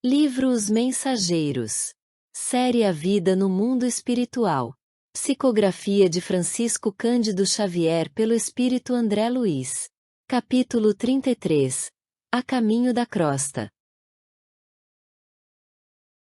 Livro Os Mensageiros. Série A Vida no Mundo Espiritual. Psicografia de Francisco Cândido Xavier pelo Espírito André Luiz. Capítulo 33. A Caminho da Crosta.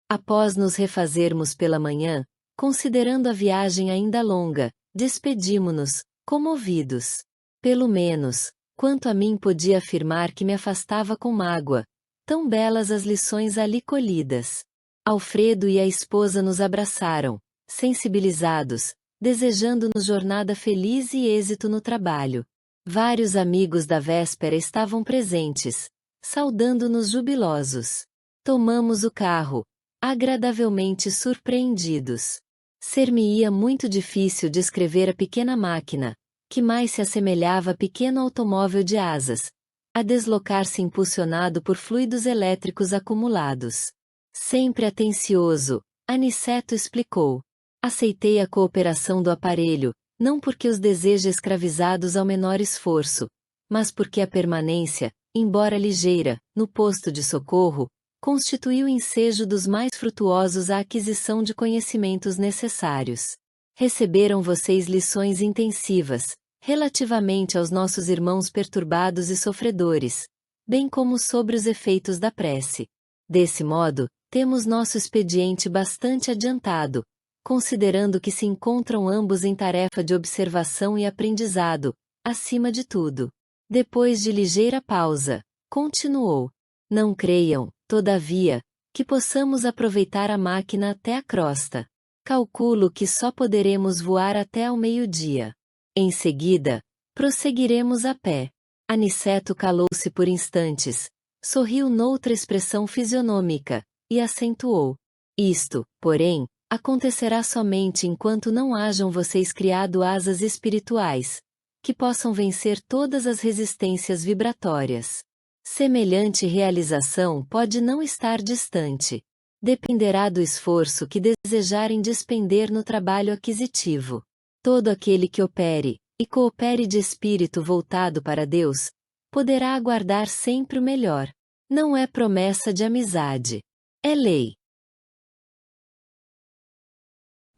Após nos refazermos pela manhã, considerando a viagem ainda longa, despedimo-nos, comovidos. Pelo menos, quanto a mim podia afirmar que me afastava com mágoa, tão belas as lições ali colhidas. Alfredo e a esposa nos abraçaram, sensibilizados, desejando-nos jornada feliz e êxito no trabalho. Vários amigos da véspera estavam presentes, saudando-nos jubilosos. Tomamos o carro, agradavelmente surpreendidos. Ser-me-ia muito difícil descrever a pequena máquina, que mais se assemelhava a pequeno automóvel de asas, a deslocar-se impulsionado por fluidos elétricos acumulados. Sempre atencioso, Aniceto explicou. Aceitei a cooperação do aparelho, não porque os deseje escravizados ao menor esforço, mas porque a permanência, embora ligeira, no posto de socorro, constituiu o ensejo dos mais frutuosos à aquisição de conhecimentos necessários. Receberam vocês lições intensivas, relativamente aos nossos irmãos perturbados e sofredores, bem como sobre os efeitos da prece. Desse modo, temos nosso expediente bastante adiantado, considerando que se encontram ambos em tarefa de observação e aprendizado, acima de tudo. Depois de ligeira pausa, continuou. Não creiam, todavia, que possamos aproveitar a máquina até a crosta. Calculo que só poderemos voar até ao meio-dia. Em seguida, prosseguiremos a pé. Aniceto calou-se por instantes, sorriu noutra expressão fisionômica, e acentuou. Isto, porém, acontecerá somente enquanto não hajam vocês criado asas espirituais, que possam vencer todas as resistências vibratórias. Semelhante realização pode não estar distante. Dependerá do esforço que desejarem despender no trabalho aquisitivo. Todo aquele que opere, e coopere de espírito voltado para Deus, poderá aguardar sempre o melhor. Não é promessa de amizade. É lei.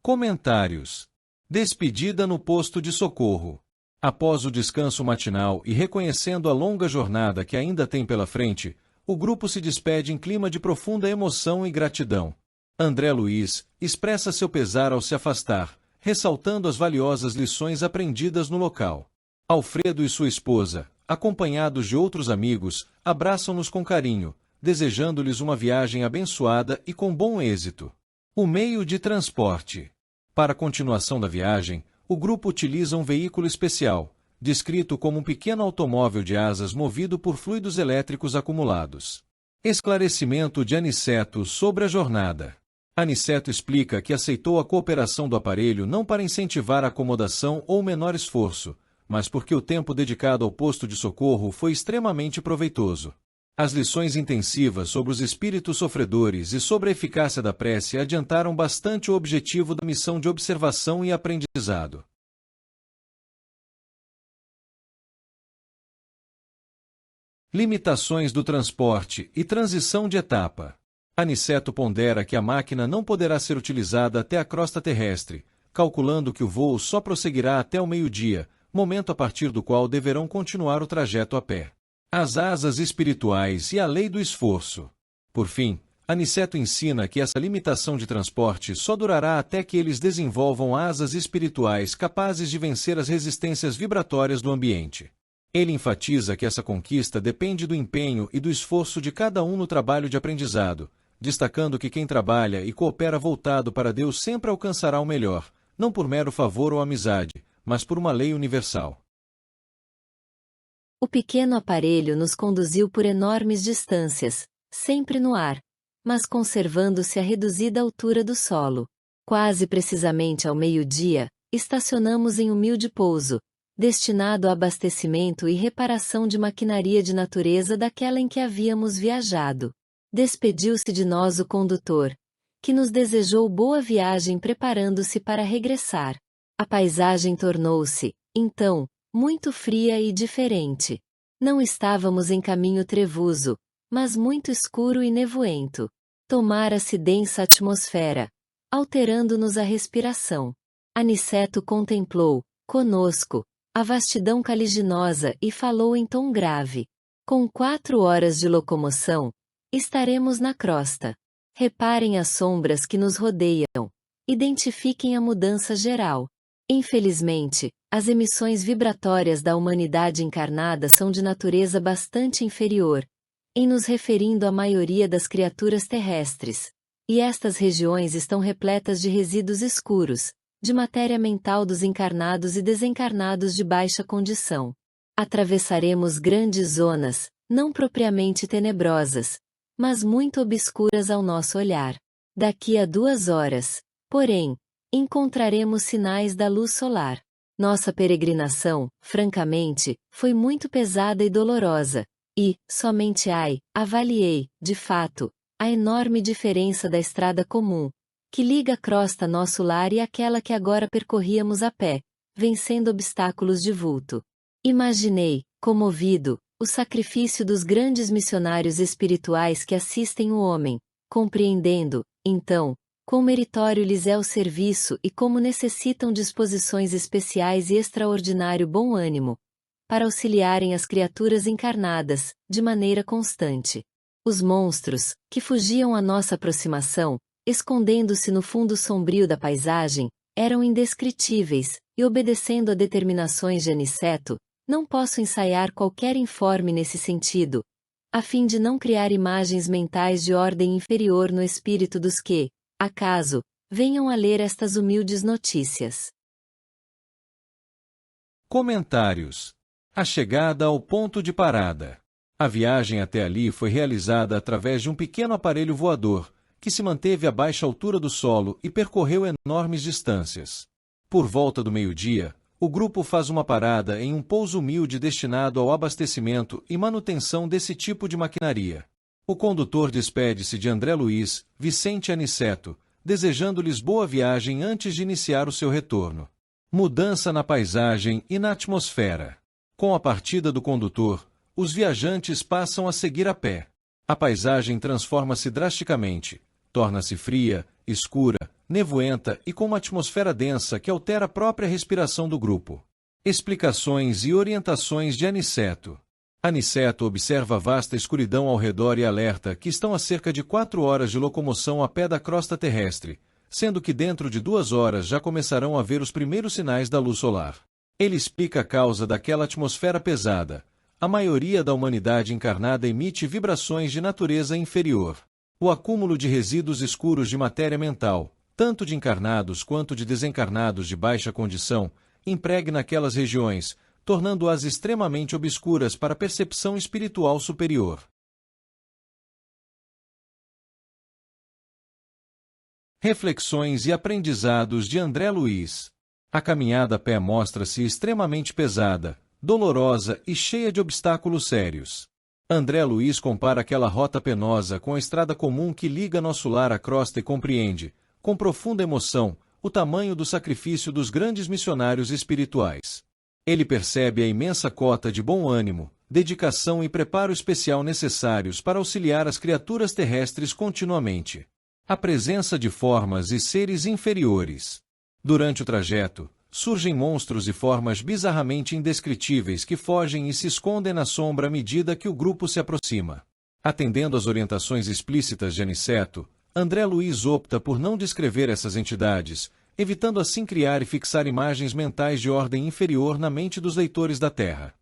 Comentários. Despedida no posto de socorro. Após o descanso matinal e reconhecendo a longa jornada que ainda tem pela frente, o grupo se despede em clima de profunda emoção e gratidão. André Luiz expressa seu pesar ao se afastar, ressaltando as valiosas lições aprendidas no local. Alfredo e sua esposa, acompanhados de outros amigos, abraçam-nos com carinho, desejando-lhes uma viagem abençoada e com bom êxito. O meio de transporte. Para a continuação da viagem, o grupo utiliza um veículo especial, descrito como um pequeno automóvel de asas movido por fluidos elétricos acumulados. Esclarecimento de Aniceto sobre a jornada. Aniceto explica que aceitou a cooperação do aparelho não para incentivar a acomodação ou menor esforço, mas porque o tempo dedicado ao posto de socorro foi extremamente proveitoso. As lições intensivas sobre os espíritos sofredores e sobre a eficácia da prece adiantaram bastante o objetivo da missão de observação e aprendizado. Limitações do transporte e transição de etapa. Aniceto pondera que a máquina não poderá ser utilizada até a crosta terrestre, calculando que o voo só prosseguirá até o meio-dia, momento a partir do qual deverão continuar o trajeto a pé. As asas espirituais e a lei do esforço. Por fim, Aniceto ensina que essa limitação de transporte só durará até que eles desenvolvam asas espirituais capazes de vencer as resistências vibratórias do ambiente. Ele enfatiza que essa conquista depende do empenho e do esforço de cada um no trabalho de aprendizado, destacando que quem trabalha e coopera voltado para Deus sempre alcançará o melhor, não por mero favor ou amizade, mas por uma lei universal. O pequeno aparelho nos conduziu por enormes distâncias, sempre no ar, mas conservando-se a reduzida altura do solo. Quase precisamente ao meio-dia, estacionamos em humilde pouso, destinado a abastecimento e reparação de maquinaria de natureza daquela em que havíamos viajado. Despediu-se de nós o condutor, que nos desejou boa viagem preparando-se para regressar. A paisagem tornou-se, então, muito fria e diferente. Não estávamos em caminho trevoso, mas muito escuro e nevoento. Tomara-se densa atmosfera, alterando-nos a respiração. Aniceto contemplou, conosco, a vastidão caliginosa e falou em tom grave. Com 4 horas de locomoção, estaremos na crosta. Reparem as sombras que nos rodeiam. Identifiquem a mudança geral. Infelizmente, as emissões vibratórias da humanidade encarnada são de natureza bastante inferior, em nos referindo à maioria das criaturas terrestres. E estas regiões estão repletas de resíduos escuros, de matéria mental dos encarnados e desencarnados de baixa condição. Atravessaremos grandes zonas, não propriamente tenebrosas, mas muito obscuras ao nosso olhar. Daqui a 2 horas, porém, encontraremos sinais da luz solar. Nossa peregrinação, francamente, foi muito pesada e dolorosa, e, somente avaliei, de fato, a enorme diferença da estrada comum, que liga a crosta nosso lar e aquela que agora percorríamos a pé, vencendo obstáculos de vulto. Imaginei, comovido, o sacrifício dos grandes missionários espirituais que assistem o homem, compreendendo, então, quão meritório lhes é o serviço e como necessitam disposições especiais e extraordinário bom ânimo, para auxiliarem as criaturas encarnadas, de maneira constante. Os monstros, que fugiam à nossa aproximação, escondendo-se no fundo sombrio da paisagem, eram indescritíveis, e obedecendo a determinações de Aniceto, não posso ensaiar qualquer informe nesse sentido, a fim de não criar imagens mentais de ordem inferior no espírito dos que, acaso, venham a ler estas humildes notícias. Comentários. A chegada ao ponto de parada. A viagem até ali foi realizada através de um pequeno aparelho voador, que se manteve a baixa altura do solo e percorreu enormes distâncias. Por volta do meio-dia, o grupo faz uma parada em um pouso humilde destinado ao abastecimento e manutenção desse tipo de maquinaria. O condutor despede-se de André Luiz, Vicente e Aniceto, desejando-lhes boa viagem antes de iniciar o seu retorno. Mudança na paisagem e na atmosfera. Com a partida do condutor, os viajantes passam a seguir a pé. A paisagem transforma-se drasticamente, torna-se fria, escura, nevoenta e com uma atmosfera densa que altera a própria respiração do grupo. Explicações e orientações de Aniceto. Aniceto observa a vasta escuridão ao redor e alerta que estão a cerca de 4 horas de locomoção a pé da crosta terrestre, sendo que dentro de 2 horas já começarão a ver os primeiros sinais da luz solar. Ele explica a causa daquela atmosfera pesada. A maioria da humanidade encarnada emite vibrações de natureza inferior. O acúmulo de resíduos escuros de matéria mental, tanto de encarnados quanto de desencarnados de baixa condição, impregna aquelas regiões, tornando-as extremamente obscuras para a percepção espiritual superior. Reflexões e aprendizados de André Luiz. A caminhada a pé mostra-se extremamente pesada, dolorosa e cheia de obstáculos sérios. André Luiz compara aquela rota penosa com a estrada comum que liga nosso lar à crosta e compreende, com profunda emoção, o tamanho do sacrifício dos grandes missionários espirituais. Ele percebe a imensa cota de bom ânimo, dedicação e preparo especial necessários para auxiliar as criaturas terrestres continuamente. A presença de formas e seres inferiores. Durante o trajeto, surgem monstros e formas bizarramente indescritíveis que fogem e se escondem na sombra à medida que o grupo se aproxima. Atendendo às orientações explícitas de Aniceto, André Luiz opta por não descrever essas entidades, evitando assim criar e fixar imagens mentais de ordem inferior na mente dos leitores da Terra.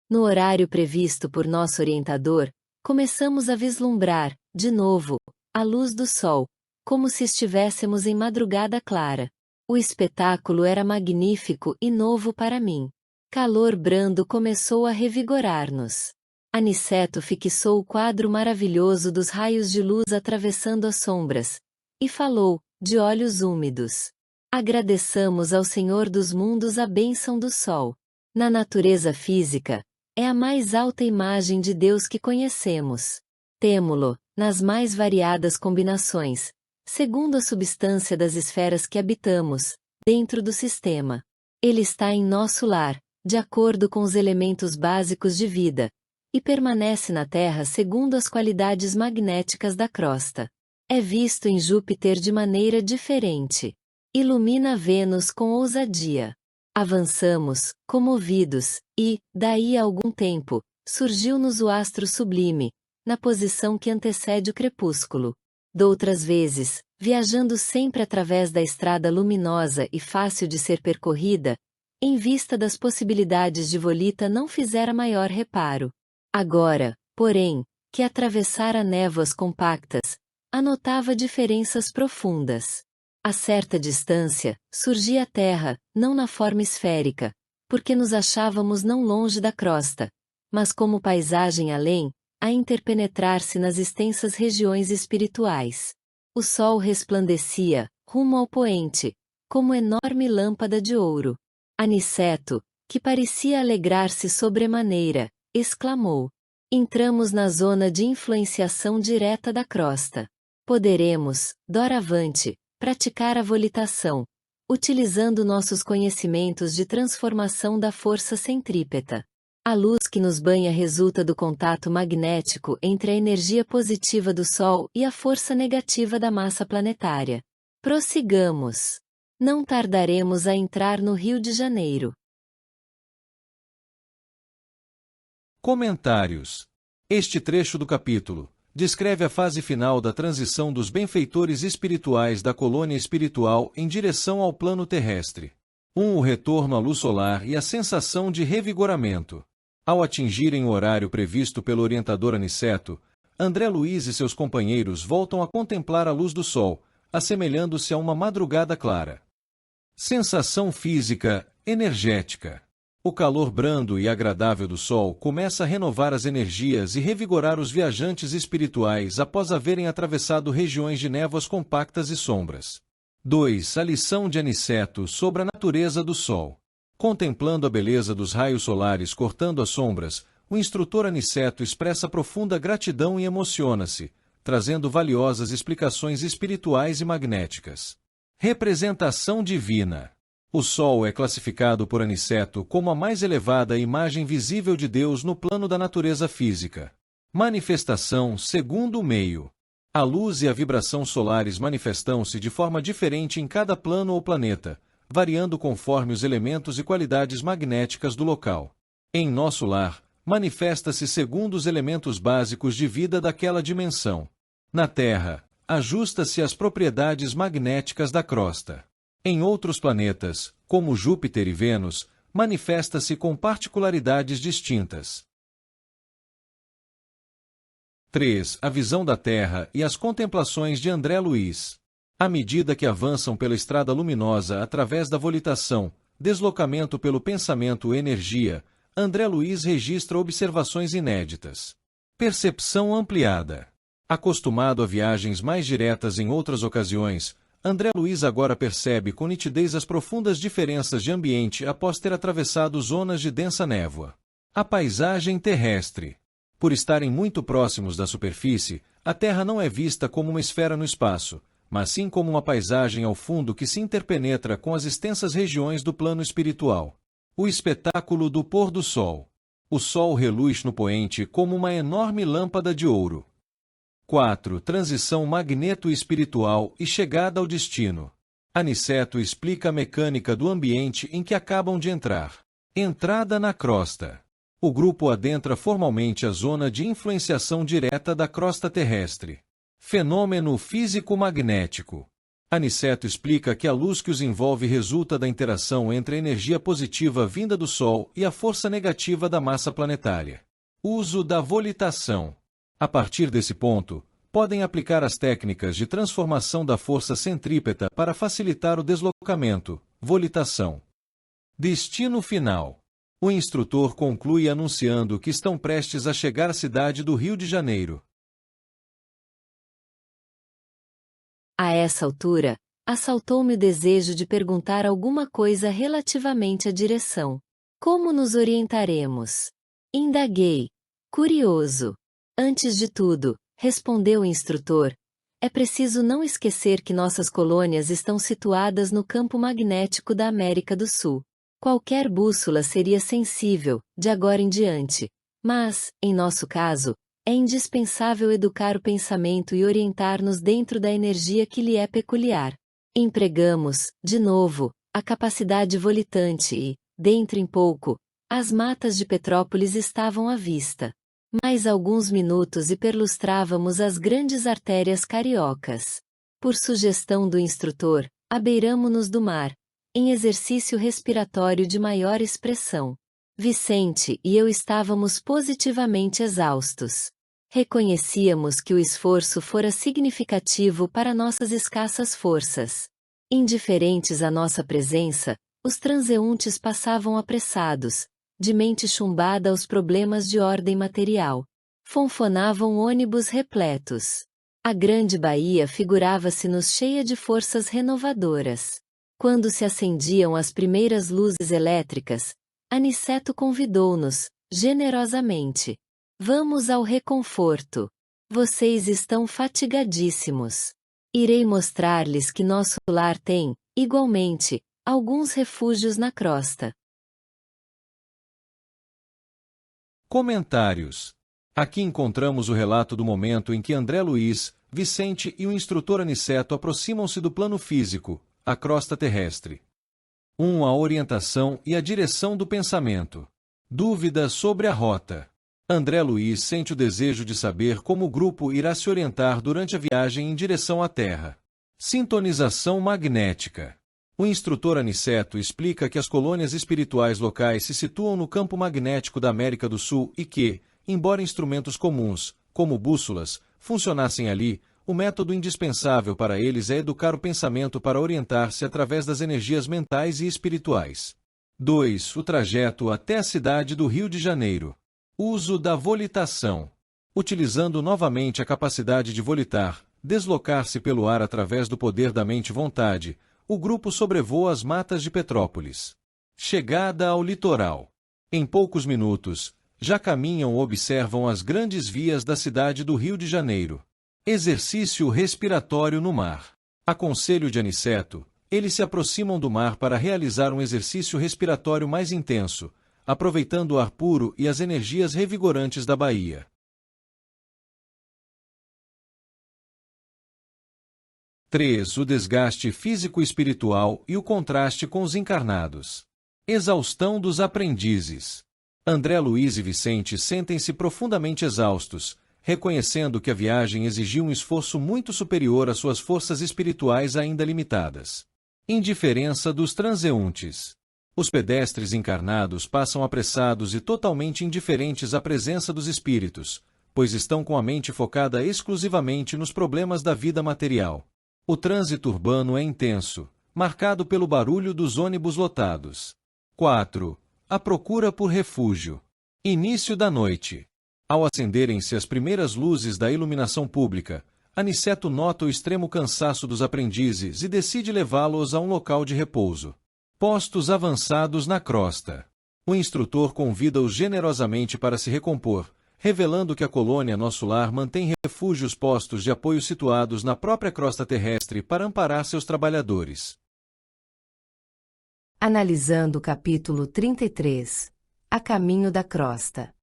No horário previsto por nosso orientador, começamos a vislumbrar, de novo, a luz do sol, como se estivéssemos em madrugada clara. O espetáculo era magnífico e novo para mim. Calor brando começou a revigorar-nos. Aniceto fixou o quadro maravilhoso dos raios de luz atravessando as sombras, e falou, de olhos úmidos. Agradeçamos ao Senhor dos mundos a bênção do sol. Na natureza física, é a mais alta imagem de Deus que conhecemos. Temo-lo, nas mais variadas combinações, segundo a substância das esferas que habitamos, dentro do sistema. Ele está em nosso lar, de acordo com os elementos básicos de vida, e permanece na Terra segundo as qualidades magnéticas da crosta. É visto em Júpiter de maneira diferente. Ilumina Vênus com ousadia. Avançamos, comovidos, e, daí a algum tempo, surgiu-nos o astro sublime, na posição que antecede o crepúsculo. Doutras vezes, viajando sempre através da estrada luminosa e fácil de ser percorrida, em vista das possibilidades de Volita não fizera maior reparo. Agora, porém, que atravessara névoas compactas, anotava diferenças profundas. A certa distância, surgia a Terra, não na forma esférica, porque nos achávamos não longe da crosta, mas como paisagem além, a interpenetrar-se nas extensas regiões espirituais. O sol resplandecia, rumo ao poente, como enorme lâmpada de ouro. Aniceto, que parecia alegrar-se sobremaneira, exclamou: entramos na zona de influenciação direta da crosta. Poderemos, doravante, praticar a volitação, utilizando nossos conhecimentos de transformação da força centrípeta. A luz que nos banha resulta do contato magnético entre a energia positiva do Sol e a força negativa da massa planetária. Prossigamos. Não tardaremos a entrar no Rio de Janeiro. Comentários. Este trecho do capítulo descreve a fase final da transição dos benfeitores espirituais da colônia espiritual em direção ao plano terrestre. O retorno à luz solar e a sensação de revigoramento. Ao atingirem o horário previsto pelo orientador Aniceto, André Luiz e seus companheiros voltam a contemplar a luz do sol, assemelhando-se a uma madrugada clara. Sensação física, energética. O calor brando e agradável do sol começa a renovar as energias e revigorar os viajantes espirituais após haverem atravessado regiões de névoas compactas e sombras. 2. A lição de Aniceto sobre a natureza do sol. Contemplando a beleza dos raios solares cortando as sombras, o instrutor Aniceto expressa profunda gratidão e emociona-se, trazendo valiosas explicações espirituais e magnéticas. Representação divina. O Sol é classificado por Aniceto como a mais elevada imagem visível de Deus no plano da natureza física. Manifestação segundo o meio. A luz e a vibração solares manifestam-se de forma diferente em cada plano ou planeta, variando conforme os elementos e qualidades magnéticas do local. Em nosso lar, manifesta-se segundo os elementos básicos de vida daquela dimensão. Na Terra, ajusta-se às propriedades magnéticas da crosta. Em outros planetas, como Júpiter e Vênus, manifesta-se com particularidades distintas. 3. A visão da Terra e as contemplações de André Luiz. À medida que avançam pela estrada luminosa através da volitação, deslocamento pelo pensamento e energia, André Luiz registra observações inéditas. Percepção ampliada. Acostumado a viagens mais diretas em outras ocasiões, André Luiz agora percebe com nitidez as profundas diferenças de ambiente após ter atravessado zonas de densa névoa. A paisagem terrestre. Por estarem muito próximos da superfície, a Terra não é vista como uma esfera no espaço, mas sim como uma paisagem ao fundo que se interpenetra com as extensas regiões do plano espiritual. O espetáculo do pôr do sol. O sol reluz no poente como uma enorme lâmpada de ouro. 4. Transição magneto-espiritual e chegada ao destino. Aniceto explica a mecânica do ambiente em que acabam de entrar. Entrada na crosta. O grupo adentra formalmente a zona de influenciação direta da crosta terrestre. Fenômeno físico-magnético. Aniceto explica que a luz que os envolve resulta da interação entre a energia positiva vinda do Sol e a força negativa da massa planetária. Uso da volitação. A partir desse ponto, podem aplicar as técnicas de transformação da força centrípeta para facilitar o deslocamento, volitação. Destino final. O instrutor conclui anunciando que estão prestes a chegar à cidade do Rio de Janeiro. A essa altura, assaltou-me o desejo de perguntar alguma coisa relativamente à direção. Como nos orientaremos? Indaguei. Curioso. Antes de tudo, respondeu o instrutor, é preciso não esquecer que nossas colônias estão situadas no campo magnético da América do Sul. Qualquer bússola seria sensível, de agora em diante, Mas, em nosso caso, é indispensável educar o pensamento e orientar-nos dentro da energia que lhe é peculiar. Empregamos, de novo, a capacidade volitante e, dentro em pouco, as matas de Petrópolis estavam à vista. Mais alguns minutos e perlustrávamos as grandes artérias cariocas. Por sugestão do instrutor, abeiramo-nos do mar, em exercício respiratório de maior expressão. Vicente e eu estávamos positivamente exaustos. Reconhecíamos que o esforço fora significativo para nossas escassas forças. Indiferentes à nossa presença, os transeuntes passavam apressados, de mente chumbada aos problemas de ordem material. Fonfonavam ônibus repletos. A grande baía figurava-se-nos cheia de forças renovadoras. Quando se acendiam as primeiras luzes elétricas, Aniceto convidou-nos, generosamente. Vamos ao reconforto. Vocês estão fatigadíssimos. Irei mostrar-lhes que nosso lar tem, igualmente, alguns refúgios na crosta. Comentários. Aqui encontramos o relato do momento em que André Luiz, Vicente e o instrutor Aniceto aproximam-se do plano físico, a crosta terrestre. 1. A orientação e a direção do pensamento. Dúvida sobre a rota. André Luiz sente o desejo de saber como o grupo irá se orientar durante a viagem em direção à Terra. Sintonização magnética. O instrutor Aniceto explica que as colônias espirituais locais se situam no campo magnético da América do Sul e que, embora instrumentos comuns, como bússolas, funcionassem ali, o método indispensável para eles é educar o pensamento para orientar-se através das energias mentais e espirituais. 2. O trajeto até a cidade do Rio de Janeiro. Uso da volitação. Utilizando novamente a capacidade de volitar, deslocar-se pelo ar através do poder da mente-vontade, o grupo sobrevoa as matas de Petrópolis. Chegada ao litoral. Em poucos minutos, já caminham ou observam as grandes vias da cidade do Rio de Janeiro. Exercício respiratório no mar. A conselho de Aniceto, eles se aproximam do mar para realizar um exercício respiratório mais intenso, aproveitando o ar puro e as energias revigorantes da baía. 3. O desgaste físico-espiritual e o contraste com os encarnados. Exaustão dos aprendizes. André Luiz e Vicente sentem-se profundamente exaustos, reconhecendo que a viagem exigiu um esforço muito superior às suas forças espirituais ainda limitadas. Indiferença dos transeuntes. Os pedestres encarnados passam apressados e totalmente indiferentes à presença dos espíritos, pois estão com a mente focada exclusivamente nos problemas da vida material. O trânsito urbano é intenso, marcado pelo barulho dos ônibus lotados. 4. A procura por refúgio. Início da noite. Ao acenderem-se as primeiras luzes da iluminação pública, Aniceto nota o extremo cansaço dos aprendizes e decide levá-los a um local de repouso. Postos avançados na crosta. O instrutor convida-os generosamente para se recompor, revelando que a colônia Nosso Lar mantém refúgios postos de apoio situados na própria crosta terrestre para amparar seus trabalhadores. Analisando o capítulo 33. A caminho da crosta.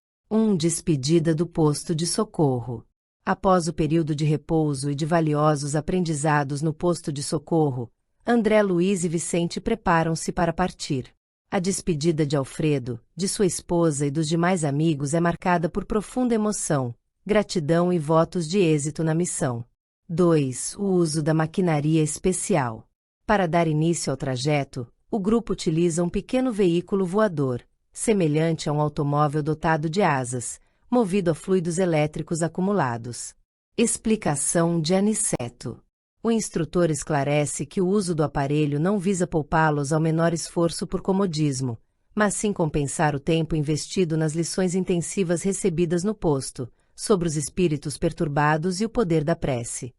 Despedida do posto de socorro. Após o período de repouso e de valiosos aprendizados no posto de socorro, André Luiz e Vicente preparam-se para partir. A despedida de Alfredo, de sua esposa e dos demais amigos é marcada por profunda emoção, gratidão e votos de êxito na missão. 2. O uso da maquinaria especial. Para dar início ao trajeto, o grupo utiliza um pequeno veículo voador, semelhante a um automóvel dotado de asas, movido a fluidos elétricos acumulados. Explicação de Aniceto. O instrutor esclarece que o uso do aparelho não visa poupá-los ao menor esforço por comodismo, mas sim compensar o tempo investido nas lições intensivas recebidas no posto, sobre os espíritos perturbados e o poder da prece.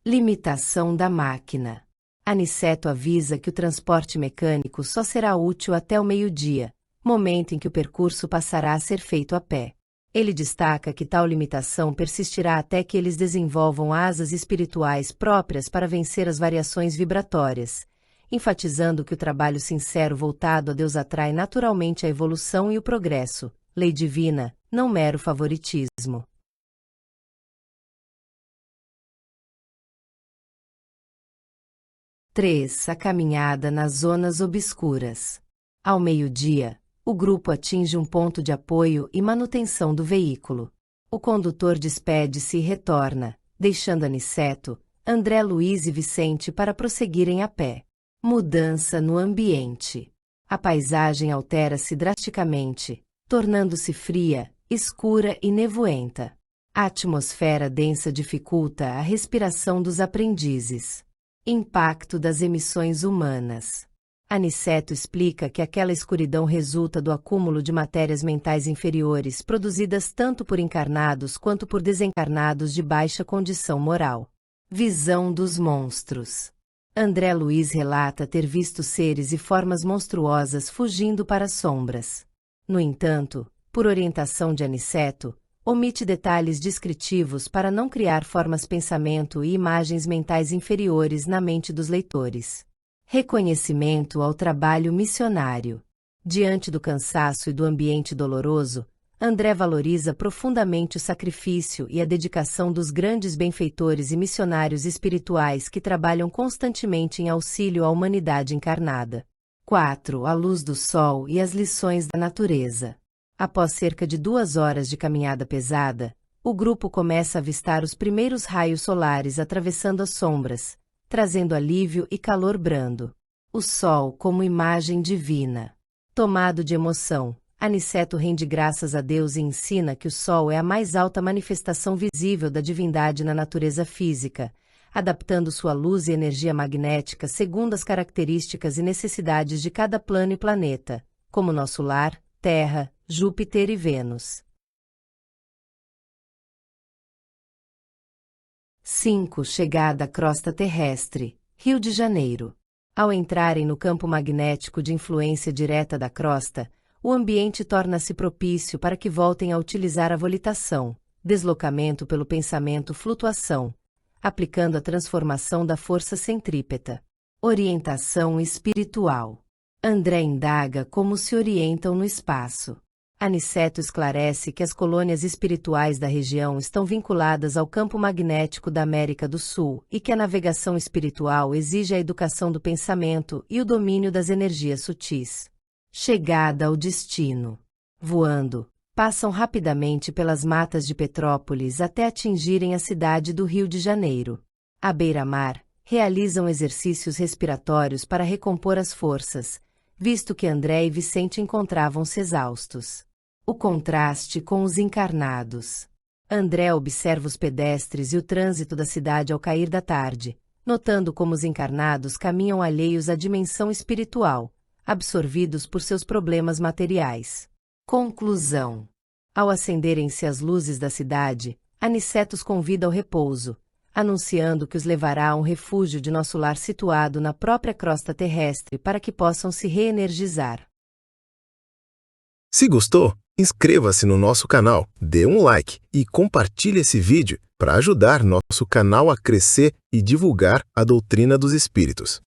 Limitação da máquina. Aniceto avisa que o transporte mecânico só será útil até o meio-dia, momento em que o percurso passará a ser feito a pé. Ele destaca que tal limitação persistirá até que eles desenvolvam asas espirituais próprias para vencer as variações vibratórias, enfatizando que o trabalho sincero voltado a Deus atrai naturalmente a evolução e o progresso, lei divina, não mero favoritismo. A caminhada nas zonas obscuras. Ao meio-dia, o grupo atinge um ponto de apoio e manutenção do veículo. O condutor despede-se e retorna, deixando Aniceto, André Luiz e Vicente para prosseguirem a pé. Mudança no ambiente. A paisagem altera-se drasticamente, tornando-se fria, escura e nevoenta. A atmosfera densa dificulta a respiração dos aprendizes. Impacto das emissões humanas. Aniceto explica que aquela escuridão resulta do acúmulo de matérias mentais inferiores produzidas tanto por encarnados quanto por desencarnados de baixa condição moral. Visão dos monstros. André Luiz relata ter visto seres e formas monstruosas fugindo para as sombras. No entanto, por orientação de Aniceto, omite detalhes descritivos para não criar formas-pensamento e imagens mentais inferiores na mente dos leitores. Reconhecimento ao trabalho missionário. Diante do cansaço e do ambiente doloroso, André valoriza profundamente o sacrifício e a dedicação dos grandes benfeitores e missionários espirituais que trabalham constantemente em auxílio à humanidade encarnada. 4. A luz do sol e as lições da natureza. Após cerca de 2 horas de caminhada pesada, o grupo começa a avistar os primeiros raios solares atravessando as sombras, trazendo alívio e calor brando. O sol como imagem divina. Tomado de emoção, Aniceto rende graças a Deus e ensina que o sol é a mais alta manifestação visível da divindade na natureza física, adaptando sua luz e energia magnética segundo as características e necessidades de cada plano e planeta, como nosso lar, Terra, Júpiter e Vênus. 5. Chegada à crosta terrestre, Rio de Janeiro. Ao entrarem no campo magnético de influência direta da crosta, o ambiente torna-se propício para que voltem a utilizar a volitação, deslocamento pelo pensamento, flutuação, aplicando a transformação da força centrípeta. Orientação espiritual. André indaga como se orientam no espaço. Aniceto esclarece que as colônias espirituais da região estão vinculadas ao campo magnético da América do Sul e que a navegação espiritual exige a educação do pensamento e o domínio das energias sutis. Chegada ao destino. Voando, passam rapidamente pelas matas de Petrópolis até atingirem a cidade do Rio de Janeiro. À beira-mar, realizam exercícios respiratórios para recompor as forças, visto que André e Vicente encontravam-se exaustos. O contraste com os encarnados. André observa os pedestres e o trânsito da cidade ao cair da tarde, notando como os encarnados caminham alheios à dimensão espiritual, absorvidos por seus problemas materiais. Conclusão. Ao acenderem-se as luzes da cidade, Aniceto os convida ao repouso, anunciando que os levará a um refúgio de nosso lar situado na própria crosta terrestre para que possam se reenergizar. Se gostou, inscreva-se no nosso canal, dê um like e compartilhe esse vídeo para ajudar nosso canal a crescer e divulgar a doutrina dos espíritos.